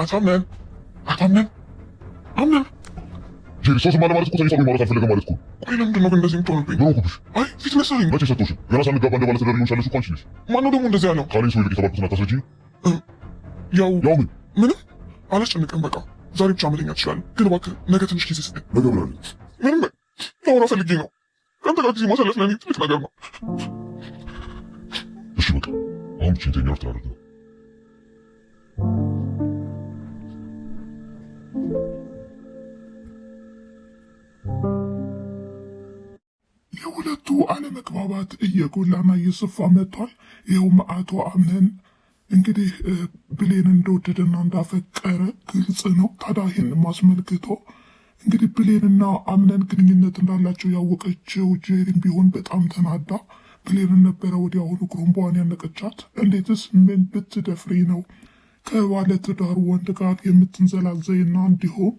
አታምነን አምነን ጄሪ ሰው ዝም አለ ማለት እኮ ሰው ማውራት አልፈለገም ማለት እኮ። ቆይ ለምንድን ነው ግን እንደዚህ የምትሆንብኝ? ምን ሆንኩብሽ? አይ ፊት ነሳኸኝ። መቼ ሰጠሁሽ? ገና ሳንጋባ እንደ ባለትዳር ሊሆን ቻለሽ እኮ አንቺ ነሽ። ማነው ደግሞ እንደዚህ ያለው? ካሌን ሰው ይልቅ የተባልኩትን አታስረጂኝ። ያው ምን ምንም አላስጨንቅም። በቃ ዛሬ ብቻ መተኛት ትችላለህ፣ ግን እባክህ ነገ ትንሽ ጊዜ ስጠኝ። ነገ ብላለች። ምንም ላወራ ፈልጌ ነው። ከአንተ ጋር ጊዜ ማሳለፍ ለእኔ ትልቅ ነገር ነው። እሺ በቃ አሁን ብቻ ተኛ እረፍት ላድርግ ነው። የሁለቱ አለመግባባት እየጎላና እየሰፋ መጥቷል። ይኸውም አቶ አምነን እንግዲህ ብሌን እንደወደደና እንዳፈቀረ ግልጽ ነው። ታዲያ ይህን ማስመልክቶ እንግዲህ ብሌንና አምነን ግንኙነት እንዳላቸው ያወቀችው ጄሪም ቢሆን በጣም ተናዳ ብሌንን ነበረ ወዲያውኑ ጉሩምቧን ያነቀቻት። እንዴትስ ምን ብትደፍሪ ነው ከባለ ትዳር ወንድ ጋር የምትንዘላዘይና እንዲሁም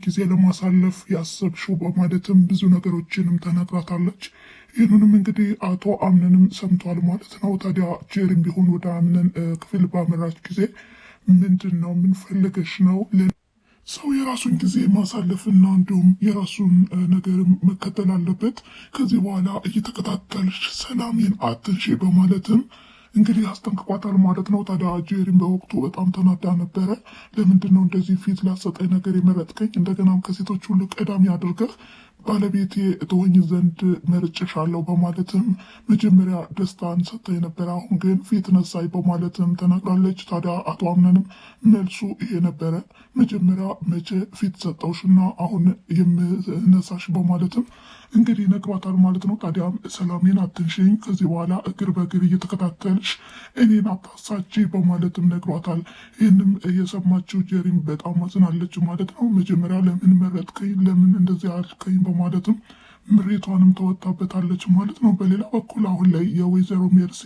ጊዜ ለማሳለፍ ያሰብሽው በማለትም ብዙ ነገሮችንም ተነግራታለች። ይህንንም እንግዲህ አቶ አምነንም ሰምቷል ማለት ነው። ታዲያ ጄሪም ቢሆን ወደ አምነን ክፍል ባመራች ጊዜ ምንድን ነው ምን ፈልገሽ ነው? ሰው የራሱን ጊዜ ማሳለፍና እንዲሁም የራሱን ነገርም መከተል አለበት። ከዚህ በኋላ እየተከታተልሽ ሰላሜን አትንሺ በማለትም እንግዲህ አስጠንቅቋታል ማለት ነው። ታዲያ ጄሪም በወቅቱ በጣም ተናዳ ነበረ። ለምንድን ነው እንደዚህ ፊት ላሰጠኝ ነገር የመረጥከኝ? እንደገናም ከሴቶች ሁሉ ቀዳሚ አድርገህ ባለቤቴ ትሆኝ ዘንድ መርጬሻለሁ በማለትም መጀመሪያ ደስታን ሰጥተኝ ነበረ፣ አሁን ግን ፊት ነሳይ በማለትም ተናግራለች። ታዲያ አቶ አምነንም መልሱ ይሄ ነበረ፣ መጀመሪያ መቼ ፊት ሰጠውሽና አሁን የምነሳሽ በማለትም እንግዲህ ነግሯታል ማለት ነው። ታዲያም ሰላሜን አትንሽኝ፣ ከዚህ በኋላ እግር በእግር እየተከታተልሽ እኔን አታሳቺ በማለትም ነግሯታል። ይህንም የሰማችው ጄሪም በጣም አዝናለች ማለት ነው። መጀመሪያ ለምን መረጥከኝ፣ ለምን እንደዚህ አልከኝ በማለትም ምሬቷንም ተወጣበታለች ማለት ነው። በሌላ በኩል አሁን ላይ የወይዘሮ ሜርሲ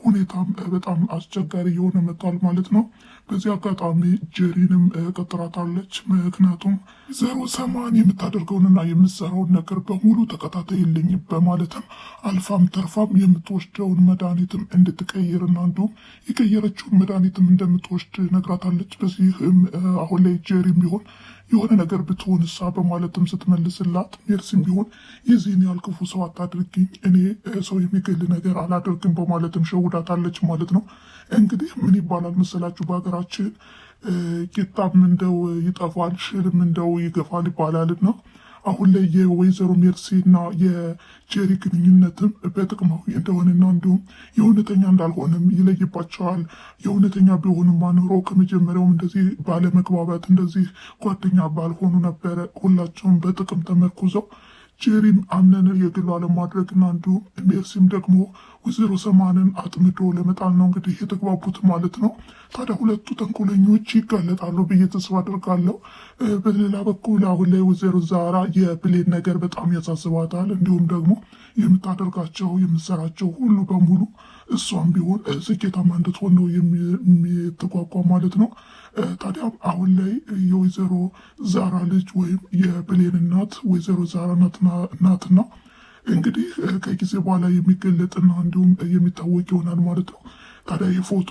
ሁኔታም በጣም አስቸጋሪ የሆነ መጥቷል ማለት ነው። በዚህ አጋጣሚ ጄሪንም ቀጥራታለች። ምክንያቱም ወይዘሮ ሰማን የምታደርገውንና የምትሰራውን ነገር በሙሉ ተከታተይልኝ በማለትም አልፋም ተርፋም የምትወስደውን መድኃኒትም እንድትቀይርና እንዲሁም የቀየረችውን መድኃኒትም እንደምትወስድ ነግራታለች። በዚህም አሁን ላይ ጄሪም ቢሆን የሆነ ነገር ብትሆን እሳ በማለትም ስትመልስላት ሜርሲም ቢሆን የዚህን ያህል ክፉ ሰው አታድርጊኝ፣ እኔ ሰው የሚገል ነገር አላደርግም በማለትም ሸውዳታለች ማለት ነው። እንግዲህ ምን ይባላል መሰላችሁ በሀገራችን ቂጣም እንደው ይጠፋል ሽልም እንደው ይገፋል ይባላልና አሁን ላይ የወይዘሮ ሜርሲና የጄሪ ግንኙነትም በጥቅማዊ እንደሆነና እንዲሁም የእውነተኛ እንዳልሆነም ይለይባቸዋል። የእውነተኛ ቢሆንም ኑሮ ከመጀመሪያውም እንደዚህ ባለመግባባት እንደዚህ ጓደኛ ባልሆኑ ነበረ። ሁላቸውም በጥቅም ተመርኩዘው ጄሪም አምነን የግሏ ለማድረግና እንዲሁም ሜርሲም ደግሞ ወይዘሮ ሰማንን አጥምዶ ለመጣል ነው እንግዲህ የተግባቡት ማለት ነው። ታዲያ ሁለቱ ተንኮለኞች ይጋለጣሉ ብዬ ተስፋ አድርጋለሁ። በሌላ በኩል አሁን ላይ ወይዘሮ ዛራ የብሌን ነገር በጣም ያሳስባታል። እንዲሁም ደግሞ የምታደርጋቸው የምትሰራቸው ሁሉ በሙሉ እሷም ቢሆን ስኬታማ እንድትሆን ነው የሚተጓጓ ማለት ነው። ታዲያ አሁን ላይ የወይዘሮ ዛራ ልጅ ወይም የብሌን እናት ወይዘሮ ዛራ ናትና እንግዲህ ከጊዜ በኋላ የሚገለጥና እንዲሁም የሚታወቅ ይሆናል ማለት ነው። ታዲያ የፎቶ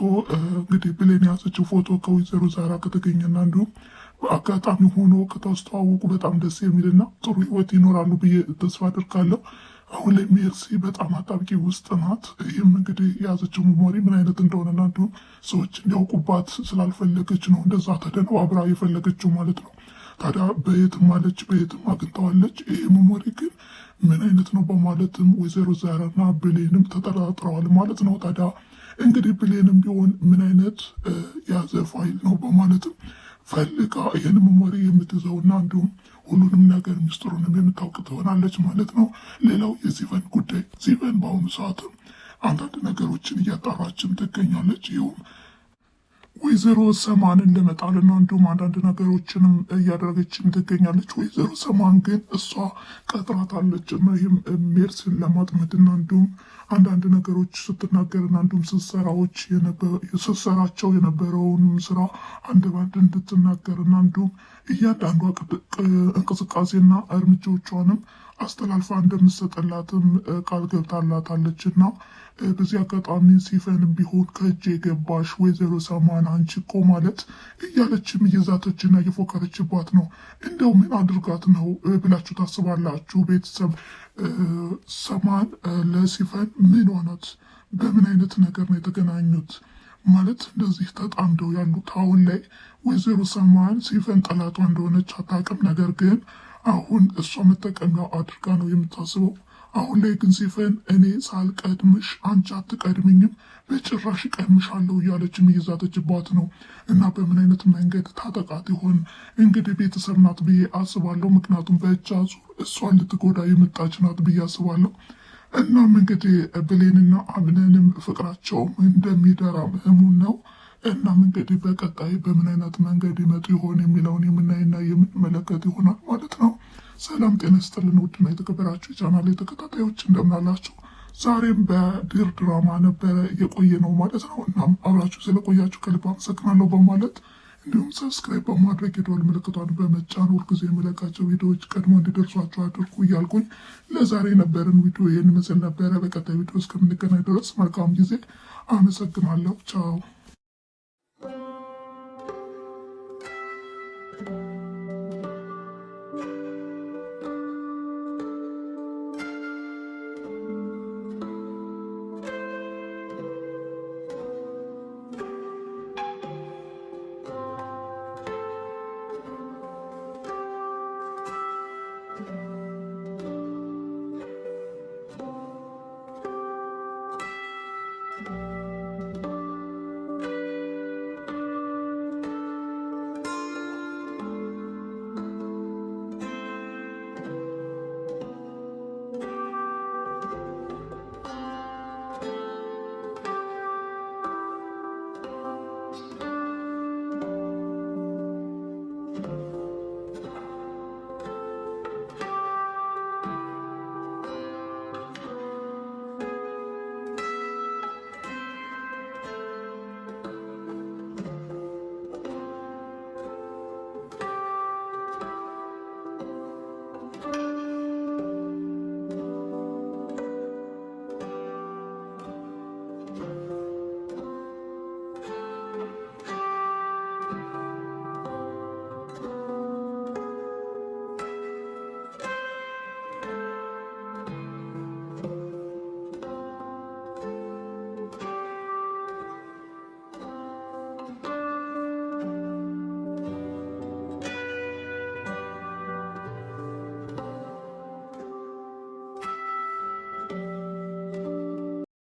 እንግዲህ ብሌን የያዘችው ፎቶ ከወይዘሮ ዛራ ከተገኘና እንዲሁም በአጋጣሚ ሆኖ ከተስተዋወቁ በጣም ደስ የሚልና ጥሩ ህይወት ይኖራሉ ብዬ ተስፋ አድርጋለሁ። አሁን ላይ ሜርሲ በጣም አጣብቂ ውስጥ ናት። ይህም እንግዲህ የያዘችው መሞሪ ምን አይነት እንደሆነና እንዲሁም ሰዎች እንዲያውቁባት ስላልፈለገች ነው እንደዛ ተደነባብራ የፈለገችው ማለት ነው። ታዲያ በየትም አለች በየትም አግኝተዋለች። ይህ መሞሪ ግን ምን አይነት ነው በማለትም ወይዘሮ ዛራና ብሌንም ተጠራጥረዋል ማለት ነው። ታዲያ እንግዲህ ብሌንም ቢሆን ምን አይነት የያዘ ፋይል ነው በማለትም ፈልጋ ይህን መሞሪ የምትይዘውና እንዲሁም ሁሉንም ነገር ሚስጥሩንም የምታውቅ ትሆናለች ማለት ነው። ሌላው የዚቨን ጉዳይ፣ ዚቨን በአሁኑ ሰዓትም አንዳንድ ነገሮችን እያጣራችም ትገኛለች። ይኸውም ወይዘሮ ሰማንን ለመጣልና እንዲሁም አንዳንድ ነገሮችንም እያደረገችም ትገኛለች። ወይዘሮ ሰማን ግን እሷ ቀጥራታለች እና ይህም ሜርሲን ለማጥመድና እንዲሁም አንዳንድ ነገሮች ስትናገርና እንዲሁም ስትሰራቸው የነበረውን ስራ አንድ ባንድ እንድትናገርና እንዲሁም እያንዳንዷ እንቅስቃሴና እርምጃዎቿንም አስተላልፋ እንደምትሰጥላትም ቃል ገብታላታለችና በዚህ አጋጣሚ ሲፈንም ቢሆን ከእጅ የገባሽ ወይዘሮ ሰማን አንቺ እኮ ማለት እያለችም እየዛተችና እየፎከረችባት ነው። እንደው ምን አድርጋት ነው ብላችሁ ታስባላችሁ ቤተሰብ? ሰማን ለሲፈን ምን ሆነት? በምን አይነት ነገር ነው የተገናኙት? ማለት እንደዚህ ተጣምደው ያሉት አሁን ላይ ወይዘሮ ሰማን ሲፈን ጠላቷ እንደሆነች አታውቅም። ነገር ግን አሁን እሷ መጠቀሚያው አድርጋ ነው የምታስበው። አሁን ላይ ግን ሲፈን እኔ ሳልቀድምሽ አንቺ አትቀድምኝም፣ በጭራሽ ቀድምሻለሁ እያለችም እየዛተችባት ነው። እና በምን አይነት መንገድ ታጠቃት ይሆን እንግዲህ? ቤተሰብ ናት ብዬ አስባለሁ። ምክንያቱም በእጅ አዙር እሷን ልትጎዳ የመጣች ናት ብዬ አስባለሁ። እናም እንግዲህ ብሌንና አምነንም ፍቅራቸው እንደሚደራ እሙን ነው። እናም እንግዲህ በቀጣይ በምን አይነት መንገድ ይመጡ ይሆን የሚለውን የምናይና የምንመለከት ይሆናል ማለት ነው። ሰላም ጤና ይስጥልን ውድና የተከበራችሁ የቻናሌ ተከታታዮች እንደምናላችሁ። ዛሬም በድር ድራማ ነበረ የቆየ ነው ማለት ነው። እናም አብራችሁ ስለቆያችሁ ከልብ አመሰግናለሁ በማለት እንዲሁም ሰብስክራይብ በማድረግ የደወል ምልክቷን በመጫን ሁልጊዜ የምለቃቸው ቪዲዮዎች ቀድሞ እንዲደርሷቸው አድርጉ እያልኩኝ ለዛሬ የነበረን ቪዲዮ ይህን ይመስል ነበረ። በቀጣይ ቪዲዮ እስከምንገናኝ ድረስ መልካም ጊዜ። አመሰግናለሁ። ቻው።